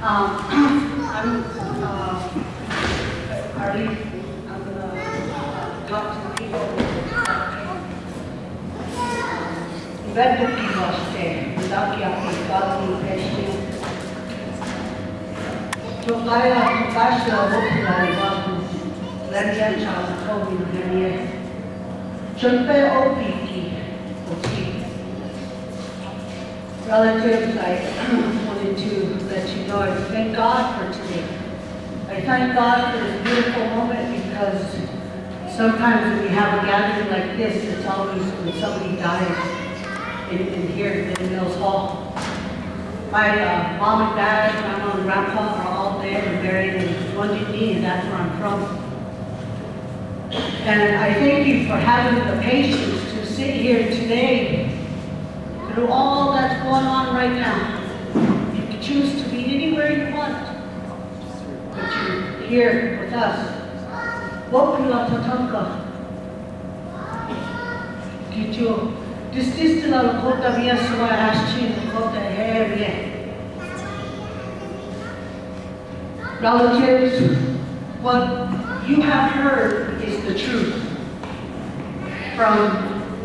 I'm gonna talk to the people. Vedno pivašte, taki aplikatni pešti. To kašla vopila je važno, lerjenča za kovinu hranje. Črpe opiki oči. Relatives, I wanted to let you know I thank God for today. I thank God for this beautiful moment because sometimes when we have a gathering like this, it's always when somebody dies in here in Mills Hall. My mom and dad, grandma and grandpa are all dead and buried in Wounded Knee, and that's where I'm from. And I thank you for having the patience to sit here today through all that's going on right now. You can choose to be anywhere you want, but you're here with us. Wopila tatanka. Kicho. This is the Lakota Vieswa Ashchin, Lakota area. Relatives, what you have heard is the truth from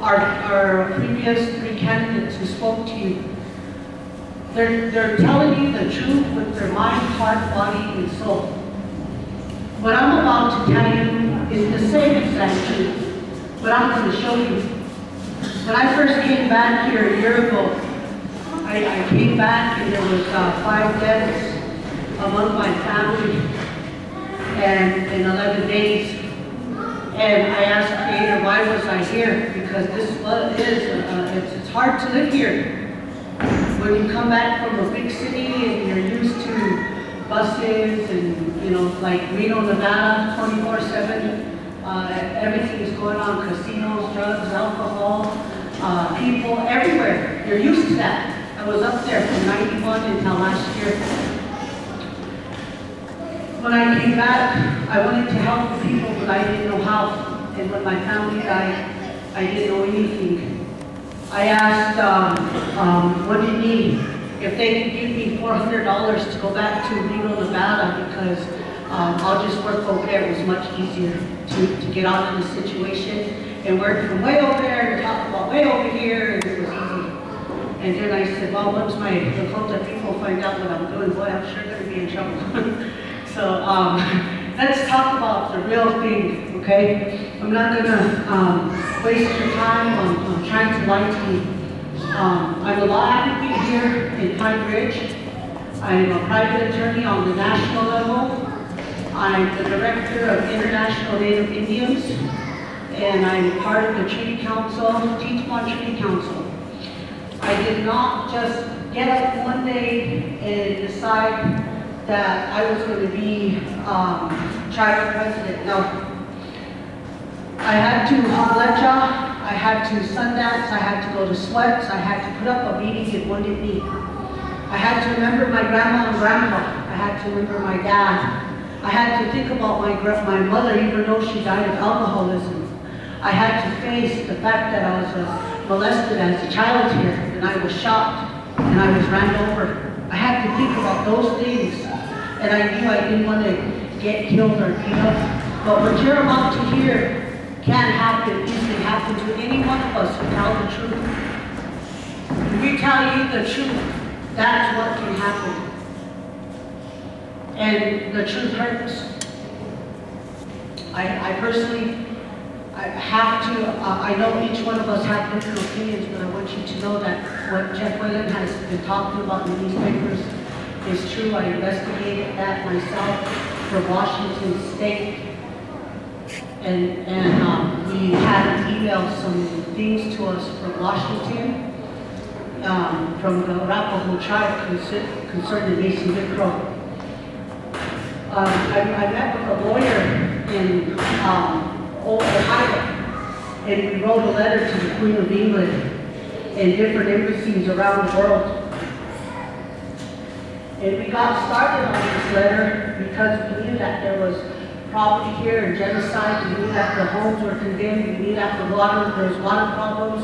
our previous three candidates who spoke to you. They're telling you the truth with their mind, heart, body, and soul. What I'm about to tell you is the same exact truth, but I'm going to show you. When I first came back here a year ago, I came back and there was 5 deaths among my family and in 11 days. And I asked the Creator, why was I here? Because this it's hard to live here. When you come back from a big city and you're used to buses and, you know, like Reno, Nevada, 24/7, everything is going on, casinos, drugs, alcohol, people everywhere. You're used to that. I was up there from 91 until last year. When I came back, I wanted to help the people, but I didn't know how. And when my family died, I didn't know anything. I asked what do you need? If they could give me $400 to go back to Reno, Nevada, because I'll just work over there. It was much easier to get out of the situation and work from way over there and talk about way over here, and it was easy. And then I said, well, once my Lakota people find out what I'm doing, boy, I'm sure going to be in trouble. So let's talk about the real thing, okay? I'm not going to waste your time on trying to lie to you. I'm a law advocate here in Pine Ridge. I'm a private attorney on the national level. I'm the director of International Native Indians, and I'm part of the Treaty Council, Teach-One Treaty Council. I did not just get up one day and decide that I was going to be tribal president. No. I had to Halecha, I had to Sundance, I had to go to Sweats, I had to put up a meeting in Wounded Knee. I had to remember my grandma and grandpa. I had to remember my dad. I had to think about my mother, even though she died of alcoholism. I had to face the fact that I was molested as a child here, and I was shot, and I was ran over. I had to think about those things, and I knew I didn't want to get killed or beat up. But what you're about to hear can happen, easily happen to any one of us who tell the truth. If we tell you the truth, that's what can happen. And the truth hurts. I personally, I have to, I know each one of us have different opinions, but I want you to know that what Jeff WAYLON has been talking about in the newspapers is true. I investigated that myself for Washington State. And we had emailed some things to us from Washington, from the Arapaho tribe concerning Mason Vicro. I met with a lawyer in Ohio, and we wrote a letter to the Queen of England and different embassies around the world. And we got started on this letter because we knew that there was property here and genocide. We knew that the homes were condemned. We knew that there was water problems.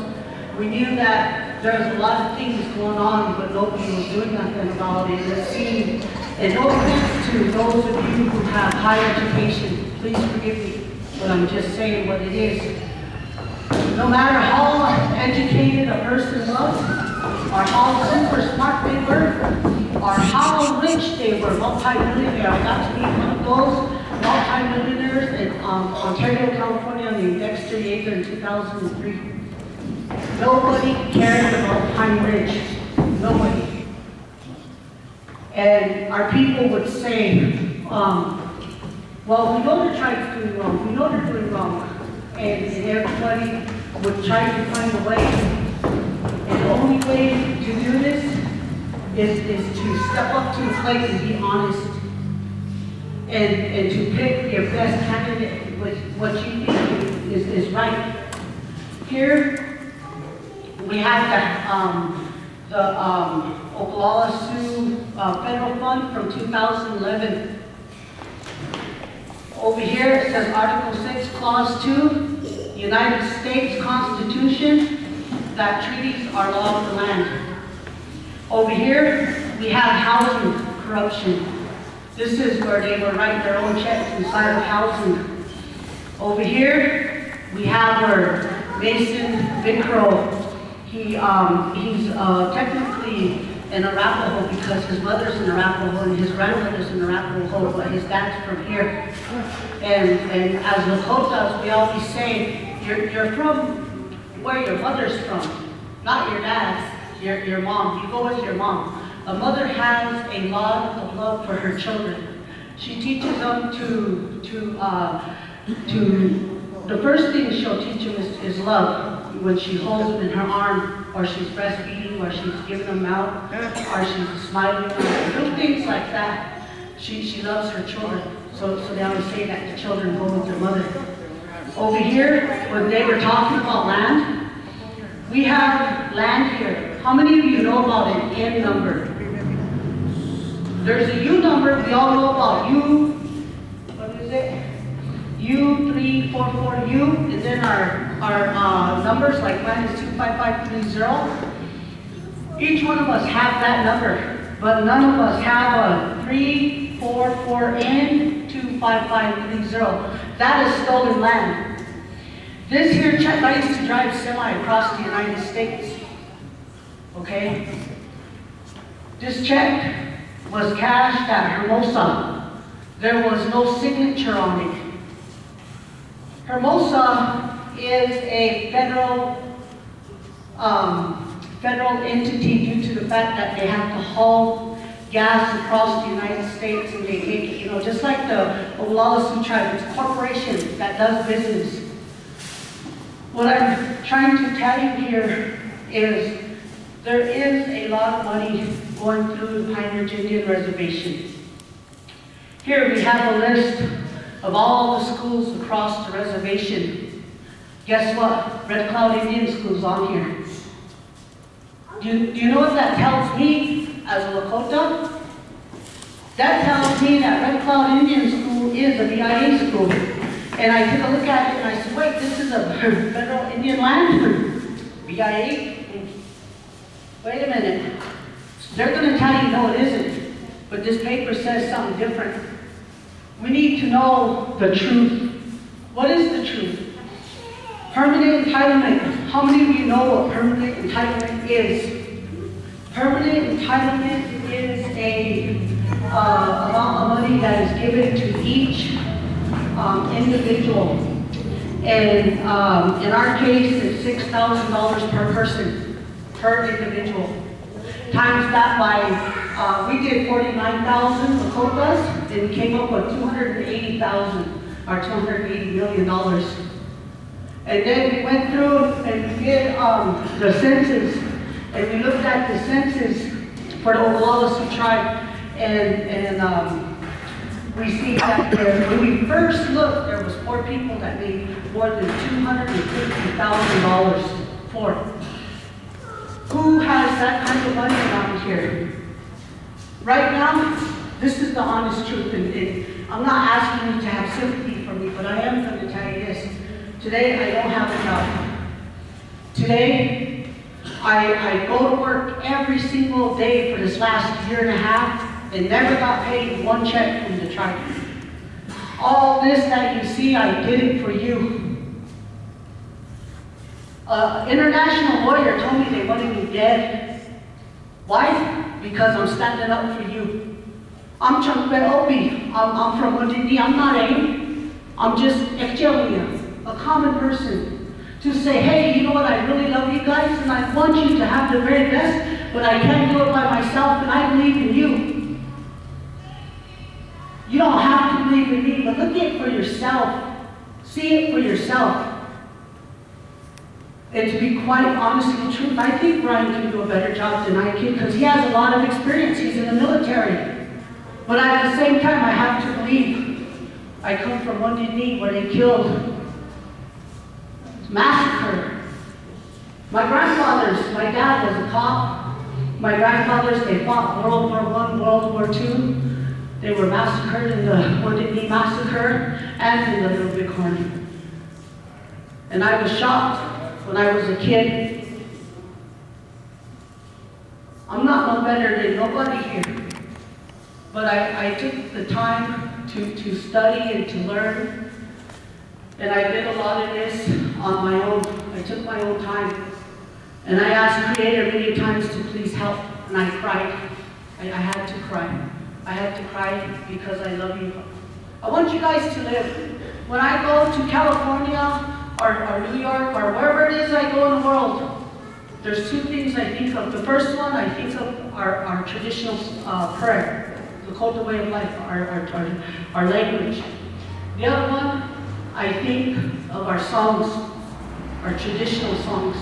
We knew that there was a lot of things going on, but nobody was doing nothing about it. It seemed And no offense to those of you who have higher education, please forgive me, but I'm just saying what it is. No matter how educated a person was, or how super smart they were, or how rich they were, multi-millionaire. I got to meet one of those multi-millionaires in Ontario, California, named Dexter Yeager in 2003. Nobody cared about Pine Ridge. Nobody. And our people would say, well, we know the tribe's doing wrong. We know they're doing wrong. And everybody would try to find a way. And the only way to do this is to step up to the plate and be honest. And to pick your best candidate with what you think is right. Here, we have the Oglala Sioux Federal Fund from 2011. Over here it says Article 6, Clause 2, United States Constitution, that treaties are law of the land. Over here we have housing corruption. This is where they would write their own checks inside of housing. Over here we have where Mason Vincro, he's technically an Arapaho because his mother's an Arapaho and his grandmother's an Arapaho, but his dad's from here. And as Lakotas, we always say, you're from where your mother's from, not your dad's, your mom. You go with your mom. A mother has a lot of love for her children. She teaches them the first thing she'll teach them is love. When she holds them in her arm, or she's breastfeeding, or she's giving them out, or she's smiling, little things like that. She loves her children. So they always say that the children go with their mother. Over here, when they were talking about land, we have land here. How many of you know about an N number? There's a U number we all know about. U, what is it? U344U, and then our numbers, like mine is 25530. Each one of us have that number, but none of us have a 344N25530. That is stolen land. This here check, I used to drive semi across the United States. Okay? This check was cashed at Hermosa. There was no signature on it. Hermosa is a federal entity due to the fact that they have to haul gas across the United States, and they take it, just like the Oglala Sioux tribe, it's a corporation that does business. What I'm trying to tell you here is there is a lot of money going through the Pine Ridge Indian Reservation. Here we have a list of all the schools across the reservation. Guess what? Red Cloud Indian School's on here. Do you know what that tells me as a Lakota? That tells me that Red Cloud Indian School is a BIA school. And I took a look at it and I said, wait, this is a federal Indian land? BIA? Wait a minute. They're going to tell you, no, it isn't. But this paper says something different. We need to know the truth. What is the truth? Permanent entitlement. How many of you know what permanent entitlement is? Permanent entitlement is a amount of money that is given to each individual. And in our case, it's $6,000 per person, per individual. Times that by, we did 49,000 Lakotas, and we came up with 280,000, or $280 million. And then we went through and we did the census, and we looked at the census for the Oglala Sioux tribe, and we see that when we first looked, there was 4 people that made more than $250,000 for. Who has that kind of money around here? Right now, this is the honest truth, and I'm not asking you to have sympathy for me, but I am going to tell you this. Today, I don't have a job. Today, I go to work every single day for this last year and a half, and never got paid one check from the tribe. All this that you see, I did it for you. An international lawyer told me they wanted me dead. Why? Because I'm standing up for you. I'm Chankwe Obi. I'm from Undindi. I'm not AIM. I'm just Ekchelia, a common person. To say, hey, you know what, I really love you guys, and I want you to have the very best, but I can't do it by myself, and I believe in you. You don't have to believe in me, but look at it for yourself. See it for yourself. And to be quite honest with the truth, I think Brian can do a better job than I can, because he has a lot of experience. He's in the military. But at the same time, I have to believe. I come from Undindi, where they killed, massacre. My grandfathers, my dad was a cop. My grandfathers, they fought World War I, World War II. They were massacred in the Undindi massacre and in the Little Bighorn. And I was shocked when I was a kid. I'm not no better than nobody here. But I took the time to study and to learn. And I did a lot of this on my own. I took my own time. And I asked Creator many times to please help. And I cried. I had to cry. I had to cry because I love you. I want you guys to live. When I go to California or New York or wherever it is I go in the world, there's two things I think of. The first one, I think of our traditional prayer, the Lakota way of life, our language. The other one, I think of our songs, our traditional songs.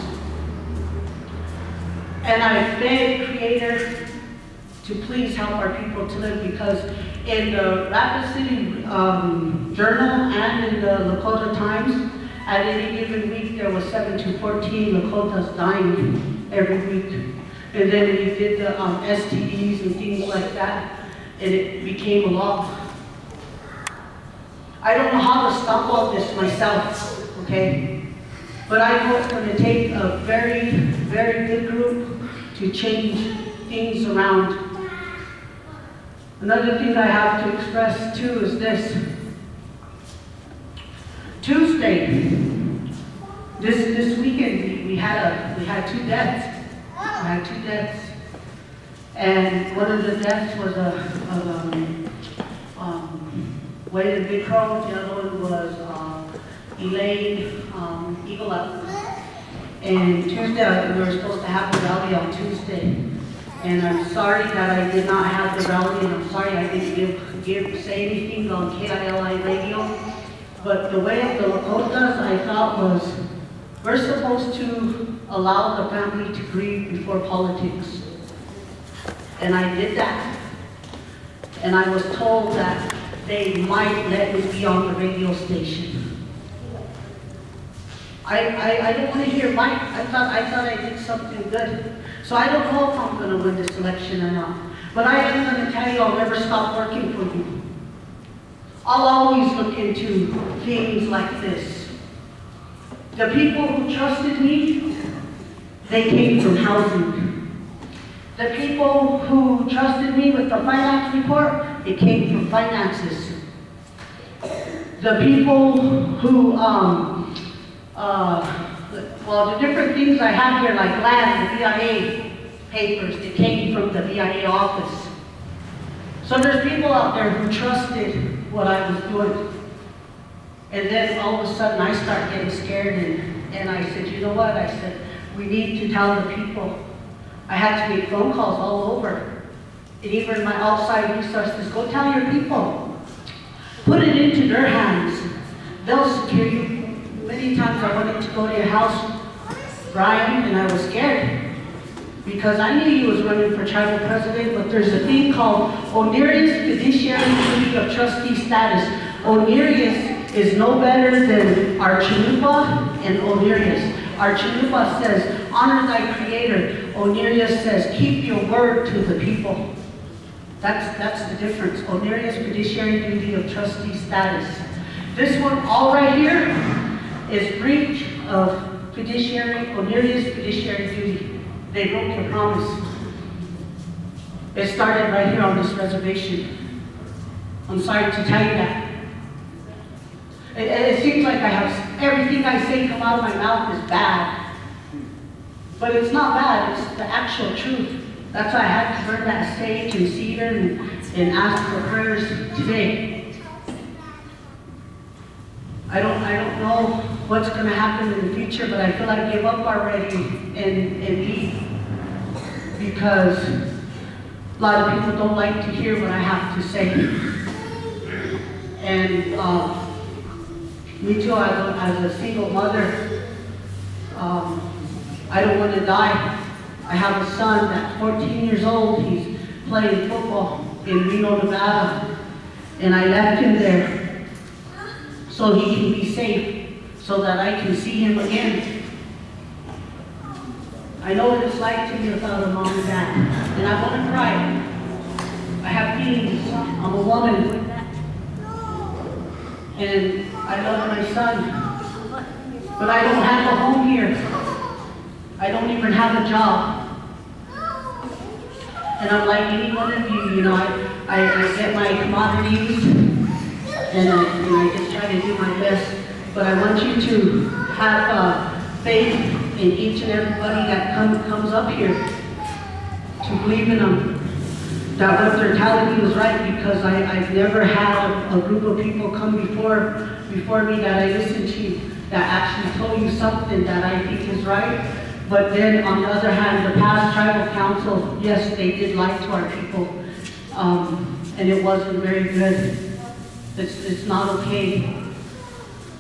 And I beg Creator to please help our people to live, because in the Rapid City Journal and in the Lakota Times, at any given week there was 7 to 14 Lakotas dying every week. And then we did the STDs and things like that, and it became a law. I don't know how to stop all this myself, okay? But I know it's going to take a very, very good group to change things around. Another thing I have to express too is this. Tuesday, this weekend, we had 2 deaths. We had 2 deaths. And one of the deaths was WAYLON Big Crow, the other one was EILEEN, And Tuesday, we were supposed to have a rally on Tuesday. And I'm sorry that I did not have the rally, and I'm sorry I didn't say anything on KILI radio. But the way of the Lakotas, I thought was, we're supposed to allow the family to grieve before politics. And I did that. And I was told that they might let me be on the radio station. I didn't want to hear Mike. I thought I did something good. So I don't know if I'm going to win this election or not. But I am going to tell you, I'll never stop working for you. I'll always look into things like this. The people who trusted me, they came from housing. The people who trusted me with the finance report, it came from finances. The people who, well, the different things I have here, like land, the BIA papers, it came from the BIA office. So there's people out there who trusted what I was doing. And then all of a sudden I start getting scared, and I said, you know what? I said, we need to tell the people. I had to make phone calls all over. And even my outside resources, go tell your people. Put it into their hands. They'll secure you. Many times I wanted to go to your house, Brian, and I was scared. Because I knew he was running for tribal president, but there's a thing called Onerius Fiduciary Duty of Trustee Status. Onerius is no better than our Chinupa and Onerius. Our Chinupa says, honor thy creator. Onerius says, keep your word to the people. That's the difference. Onerius Fiduciary Duty of Trustee Status. This one, all right here, is breach of fiduciary, Onerius Fiduciary Duty. They broke your promise. It started right here on this reservation. I'm sorry to tell you that. It seems like everything I say come out of my mouth is bad. But it's not bad, it's the actual truth. That's why I had to burn that sage and cedar and ask for prayers today. I don't know what's going to happen in the future, but I feel like I give up already and leave. Because a lot of people don't like to hear what I have to say. And me too, as a single mother, I don't want to die. I have a son that's 14 years old. He's playing football in Reno, Nevada. And I left him there so he can be safe, so that I can see him again. I know what it's like to be without a mom and dad. And I want to cry. I have feelings. I'm a woman. And I love my son. But I don't have a home here. I don't even have a job. And I'm like any one of you, you know, I get my commodities and I just try to do my best. But I want you to have faith in each and everybody that comes up here, to believe in them, that what they're telling you is right, because I've never had a group of people come before me that I listened to that actually told you something that I think is right. But then on the other hand, the past tribal council, yes, they did lie to our people, and it wasn't very good. It's not okay.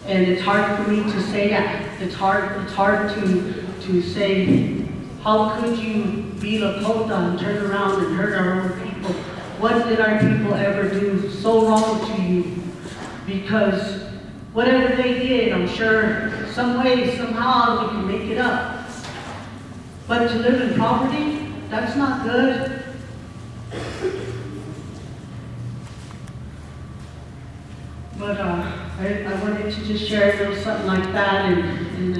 And it's hard for me to say that. It's hard to say, how could you be Lakota and turn around and hurt our own people? What did our people ever do so wrong to you? Because whatever they did, I'm sure some way, somehow, we can make it up. But to live in poverty, that's not good. But I wanted to just share a little something like that, and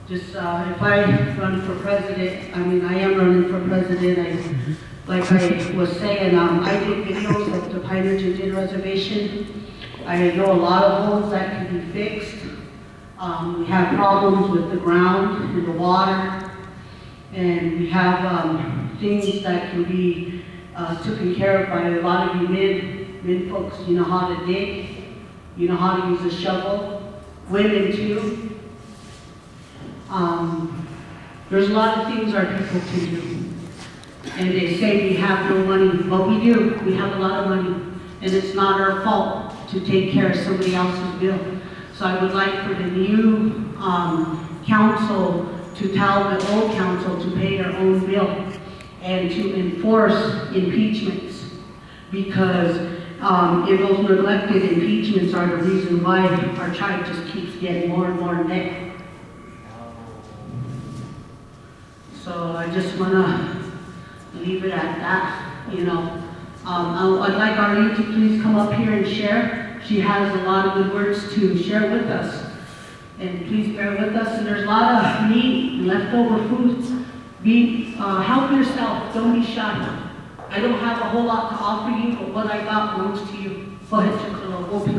just if I run for president, I mean, I am running for president. Like I was saying, I did videos of the Pine Ridge Indian Reservation. I know a lot of holes that can be fixed. We have problems with the ground and the water. And we have things that can be taken care of by a lot of you men folks. You know how to dig, you know how to use a shovel, women too. There's a lot of things our people can do. And they say we have no money, but we do. We have a lot of money. And it's not our fault to take care of somebody else's bill. So I would like for the new council to tell the old council to pay their own bill and to enforce impeachments, because those neglected impeachments are the reason why our tribe just keeps getting more and more debt. So I just want to leave it at that, you know. I'd like Arlene to please come up here and share. She has a lot of good words to share with us. And please bear with us. And there's a lot of meat and leftover foods. Help yourself. Don't be shy. I don't have a whole lot to offer you, but what I got belongs to you. Go ahead, Chicolo. Open